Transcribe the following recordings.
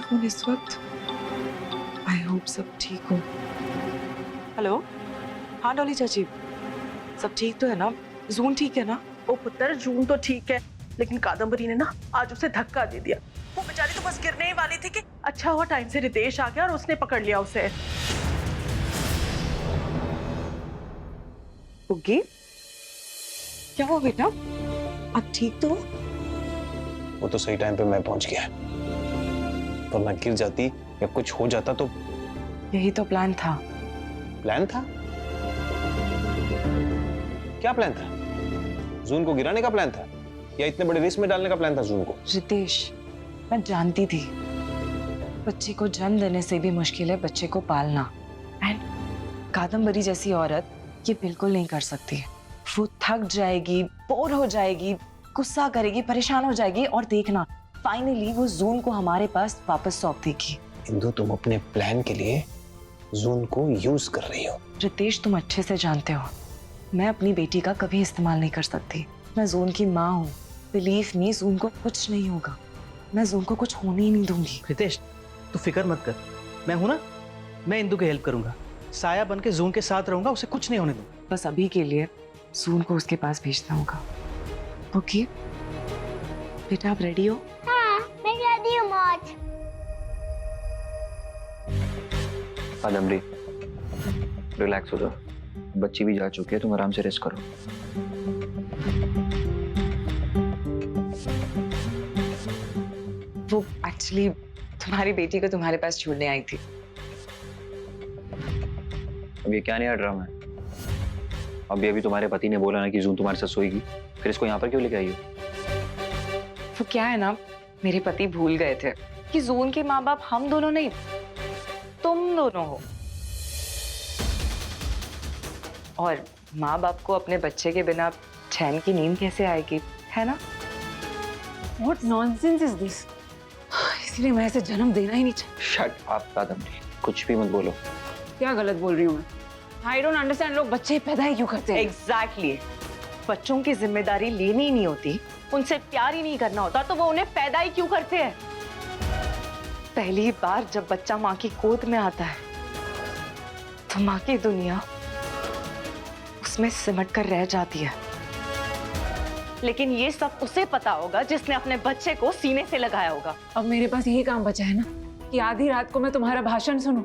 Phone इस वक्त? I hope सब ठीक हो। हेलो, हाँ डॉली चाची, सब ठीक तो है ना? जून ठीक है ना? ओ पुत्र, जून तो ठीक है, लेकिन कादम्बरी ने ना आज उसे धक्का दे दिया। वो बेचारी तो बस गिरने ही वाली थी कि अच्छा हुआ टाइम से रितेश आ गया और उसने पकड़ लिया उसे। पुग्गी, क्या हुआ बेटा? अब ठीक तो हो? वो तो सही टाइम पे मैं पहुंच गया, वरना गिर जाती या कुछ हो जाता तो। यही तो प्लान था। प्लान था? क्या प्लान था? जून को गिराने का प्लान था या इतने बड़े रिस्क में डालने का प्लान था जून को? रितेश, मैं जानती थी बच्चे को जन्म देने से भी मुश्किल है बच्चे को पालना। एंड कादम्बरी जैसी औरत ये बिल्कुल नहीं कर सकती। वो थक जाएगी, बोर हो जाएगी, गुस्सा करेगी, परेशान हो जाएगी और देखना फाइनली वो जून को हमारे पास वापस सौंप देगी। इंदु, तुम अपने प्लान के लिए जून को यूज कर रही हो। रितेश, तुम अच्छे से जानते हो मैं अपनी बेटी का कभी इस्तेमाल नहीं कर सकती। मैं जून की माँ हूँ, बिलीव मी, जून को कुछ नहीं होगा। मैं जून को कुछ होने ही नहीं दूंगी। रितेश, तू फिक्र मत कर, मैं हूं ना, मैं इंदु की हेल्प करूंगा। साया बन के जून के साथ रहूंगा, उसे कुछ नहीं होने दूंगा। बस अभी के लिए जून को उसके पास भेजना होगा। ओके बेटा, आप रेडी हो? हाँ, मैं रेडी हूँ मौज। कादम्बरी, रिलैक्स हो जाओ, बच्ची भी जा चुकी है, तुम आराम से रेस्ट करो। वो एक्चुअली तुम्हारी बेटी को तुम्हारे पास छोड़ने आई थी। अब ये क्या नया ड्रामा है? अभी तुम्हारे पति ने बोला ना कि जून तुम्हारे साथ सोएगी, फिर इसको यहाँ पर क्यों लेके आई हो? वो क्या है ना, मेरे पति भूल गए थे कि जून के माँ बाप हम दोनों नहीं, तुम दोनों हो। और माँ बाप को अपने बच्चे के बिना चैन की नींद कैसे आएगी, है ना? What nonsense is this? इसलिए मैं इसे जन्म देना ही नहीं चाहती। शट अप कादम्बरी, कुछ भी मत बोलो। क्या गलत बोल रही हूँ मैं? I don't understand, लोग बच्चे पैदा ही क्यों करते हैं? एग्जैक्टली, बच्चों की जिम्मेदारी लेनी ही नहीं होती, उनसे प्यार ही नहीं करना होता, तो वो उन्हें पैदा ही क्यों करते हैं? पहली बार जब बच्चा माँ की गोद में आता है तो माँ की दुनिया उसमें सिमट कर रह जाती है। लेकिन ये सब उसे पता होगा जिसने अपने बच्चे को सीने से लगाया होगा। अब मेरे पास यही काम बचा है ना कि आधी रात को मैं तुम्हारा भाषण सुनूं।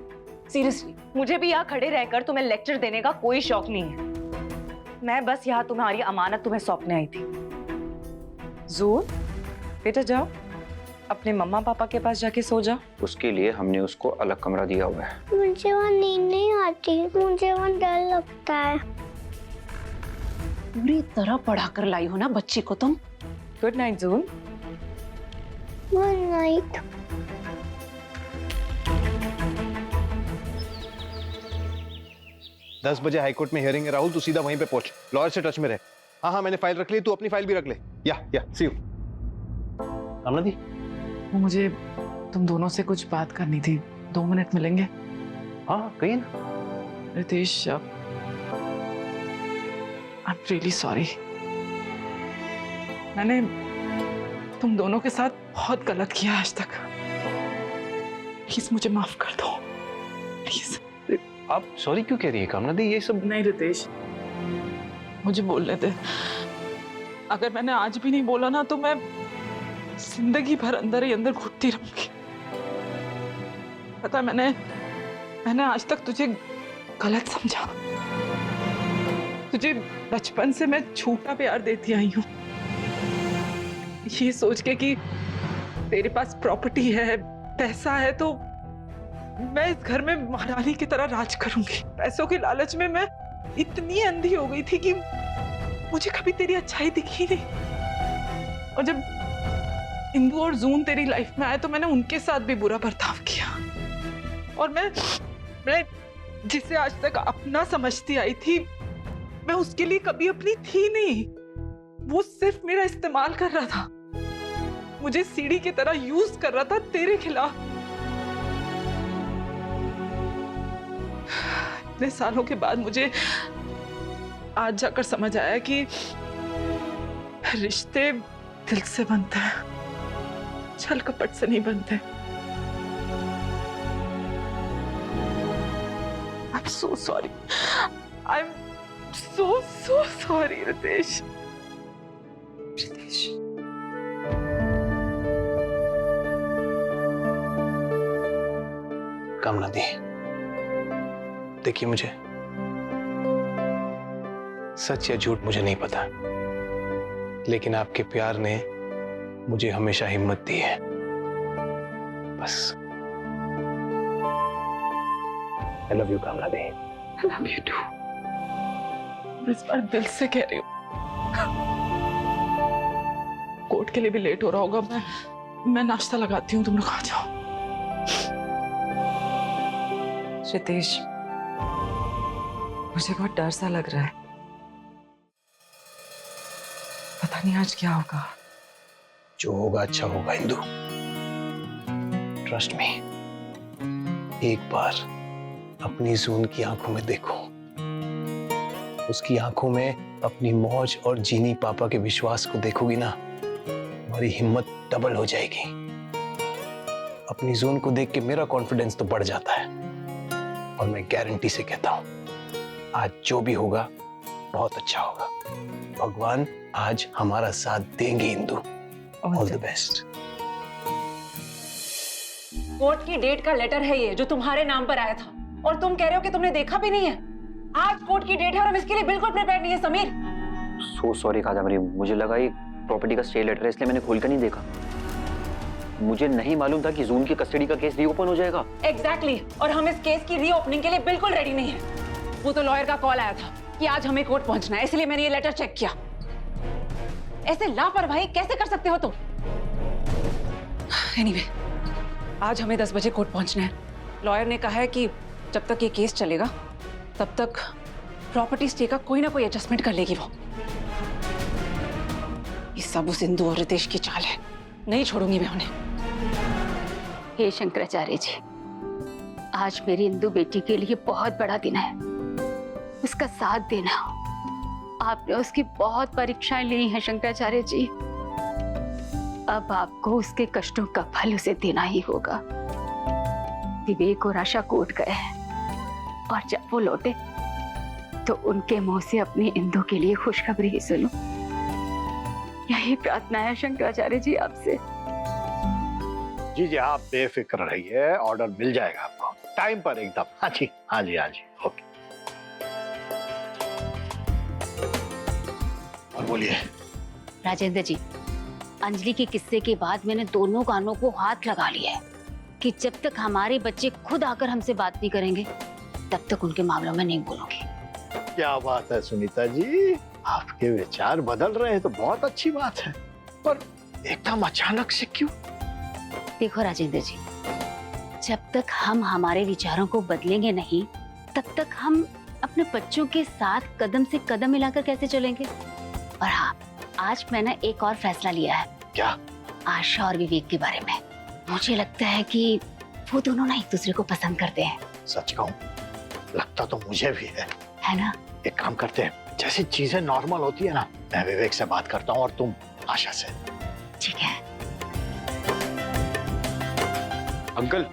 सीरियसली, मुझे भी यहाँ खड़े रहकर तुम्हें लेक्चर देने का कोई शौक नहीं है। मैं बस यहाँ तुम्हारी अमानत तुम्हें सौंपने आई थी। जून बेटा, जाओ अपने मम्मा पापा के पास जाके सो जाओ। उसके लिए हमने उसको अलग कमरा दिया हुआ है। मुझे वहाँ नींद नहीं आती, मुझे वहाँ डर लगता है। पूरी तरह पढ़ा कर लाई हो ना बच्ची को तुम। गुड नाइट जून। Good night. दस बजे हाईकोर्ट में हियरिंग है राहुल, तू सीधा वहीं पे पहुंच, लॉयर से टच में रहे। हाँ, मैंने फाइल रख ली, तू अपनी फाइल भी रख ले। या सी यू। कामना दी, मुझे तुम दोनों से कुछ बात करनी थी, 2 मिनट मिलेंगे? हाँ कहिए ना। Ritesh, I am really sorry. मैंने तुम दोनों के साथ बहुत गलत किया आज तक। प्लीज मुझे माफ कर दो, प्लीज। आप सॉरी क्यों कह रही है कामना दी? ये सब नहीं रितेश, मुझे बोलने दे। अगर मैंने आज भी नहीं बोला ना तो मैं जिंदगी भर अंदर ही अंदर घुटती रहूंगी। पता, मैंने आज तक तुझे गलत समझा। तुझे बचपन से मैं झूठा प्यार देती आई हूँ, ये सोच के कि तेरे पास प्रॉपर्टी है, पैसा है, तो मैं इस घर में महारानी की तरह राज करूंगी। पैसों के लालच में मैं इतनी अंधी हो गई थी कि मुझे कभी तेरी अच्छाई दिखी नहीं। और जब इंदु और जून तेरी लाइफ में आए तो मैंने उनके साथ भी बुरा बर्ताव किया। और मैं जिसे आज तक अपना समझती आई थी, मैं उसके लिए कभी अपनी थी नहीं। वो सिर्फ मेरा इस्तेमाल कर रहा था, मुझे सीढ़ी की तरह यूज कर रहा था तेरे खिलाफ। इतने सालों के बाद मुझे आज जाकर समझ आया कि रिश्ते दिल से बनते हैं, छल कपट से नहीं बनते। I'm so sorry. I'm so sorry, Ritesh. Ritesh. कामना दी, देखिए मुझे सच या झूठ मुझे नहीं पता, लेकिन आपके प्यार ने मुझे हमेशा हिम्मत दी है। बस I love you कामना दी। I love you too. मैं इस बार दिल से कह रही हूँ। कोर्ट के लिए भी लेट हो रहा होगा, मैं नाश्ता लगाती हूँ, तुम लोग आ जाओ। रितेश, मुझे बहुत डर सा लग रहा है। पता नहीं आज क्या होगा। जो होगा अच्छा होगा इंदु, ट्रस्ट मी। एक बार अपनी जून की आंखों में देखो, उसकी आंखों में अपनी मौज और जीनी पापा के विश्वास को देखोगी ना, तुम्हारी हिम्मत डबल हो जाएगी। अपनी जून को देख के मेरा कॉन्फिडेंस तो बढ़ जाता है, और मैं गारंटी से कहता हूं आज जो भी होगा बहुत अच्छा होगा। भगवान आज हमारा साथ देंगे Indu. All the best. Court की डेट का लेटर है ये जो तुम्हारे नाम पर आया था, और तुम कह रहे हो कि तुमने देखा भी नहीं है। आज कोर्ट की डेट है और हम इसके लिए बिल्कुल प्रिपेयर नहीं है समीर। सो सॉरी कादम्बरी, मुझे लगा ये प्रॉपर्टी का स्टे लेटर है, इसलिए मैंने खोलकर नहीं देखा। मुझे नहीं मालूम था कि जून की कस्टडी का केस रीओपन हो जाएगा। एग्जैक्टली, और हम इस केस की रीओपनिंग के लिए बिल्कुल रेडी नहीं है। वो तो लॉयर का कॉल आया था कि आज हमें कोर्ट पहुंचना है, इसलिए मैंने ये लेटर चेक किया। ऐसे लापरवाही कैसे कर सकते हो तुम? एनीवे, आज हमें 10 बजे कोर्ट पहुंचना है। लॉयर ने कहा है कि जब तक ये केस चलेगा तब तक प्रॉपर्टी स्टे का कोई ना कोई एडजस्टमेंट कर लेगी वो। ये सब उस इंदु और रितेश की चाल है, नहीं छोड़ूंगी मैं उन्हें। हे शंकराचार्य जी, आज मेरी इंदु बेटी के लिए बहुत बड़ा दिन है। उसका साथ देना, आपने उसकी बहुत परीक्षाएं ली हैं शंकराचार्य जी। अब आपको उसके कष्टों का फल उसे देना ही होगा। विवेक और आशा कोर्ट गए हैं, और जब वो लौटे तो उनके मुंह से अपनी इंदु के लिए खुशखबरी ही सुनो। यही प्रार्थना है शंकराचार्य जी आपसे। जी जी, आप बेफिक्र रहिए, ऑर्डर मिल जाएगा आपको टाइम पर एकदम। हाँ जी हाँ जी हाँ जी, ओके। और बोलिए। राजेंद्र जी, अंजलि के किस्से के बाद मैंने दोनों कानों को हाथ लगा लिया है कि जब तक हमारे बच्चे खुद आकर हमसे बात नहीं करेंगे तब तक उनके मामलों में नहीं बोलूंगी। क्या बात है सुनीता जी, आपके विचार बदल रहे हैं तो बहुत अच्छी बात है, पर एकदम अचानक से क्यों? देखो राजेंद्र जी, जब तक हम हमारे विचारों को बदलेंगे नहीं तब तक हम अपने बच्चों के साथ कदम से कदम मिलाकर कैसे चलेंगे। और हाँ, आज मैंने एक और फैसला लिया है। क्या? आशा और विवेक के बारे में। मुझे लगता है कि वो दोनों ना एक दूसरे को पसंद करते हैं। सच कहूं, लगता तो मुझे भी है ना? एक काम करते हैं, जैसी चीजें नॉर्मल होती है ना, मैं विवेक से बात करता हूँ और तुम आशा से। ठीक है। अंकल,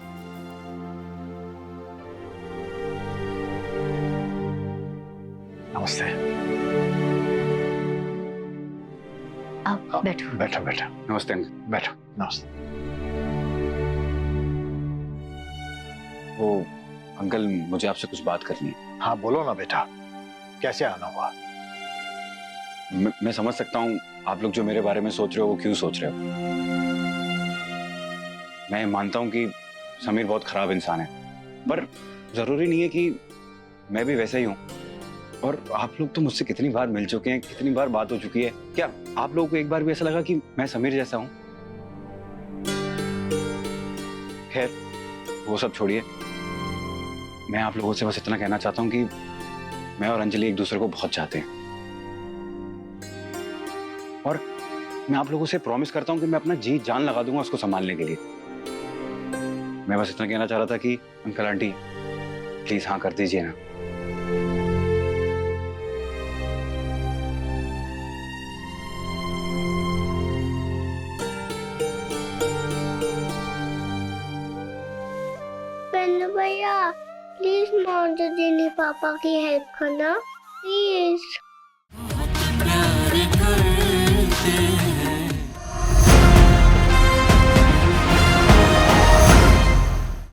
नमस्ते। अब बैठो। बैठो बैठो। नमस्ते अंकल। बैठो। नमस्ते। वो अंकल, मुझे आपसे कुछ बात करनी है। हाँ बोलो ना बेटा, कैसे आना हुआ? मैं समझ सकता हूँ आप लोग जो मेरे बारे में सोच रहे हो वो क्यों सोच रहे हो। मैं मानता हूँ कि समीर बहुत खराब इंसान है, पर जरूरी नहीं है कि मैं भी वैसे ही हूँ। और आप लोग तो मुझसे कितनी बार मिल चुके हैं, कितनी बार बात हो चुकी है। क्या आप लोगों को एक बार भी ऐसा लगा कि मैं समीर जैसा हूँ? खैर, वो सब छोड़िए। मैं आप लोगों से बस इतना कहना चाहता हूँ कि मैं और अंजलि एक दूसरे को बहुत चाहते हैं, और मैं आप लोगों से प्रॉमिस करता हूँ कि मैं अपना जी जान लगा दूंगा उसको संभालने के लिए। मैं बस इतना कहना चाह रहा था कि अंकल आंटी प्लीज हाँ कर दीजिए ना। बन्नू भैया, प्लीज मौजूद जिनी पापा की हेल्प करना प्लीज।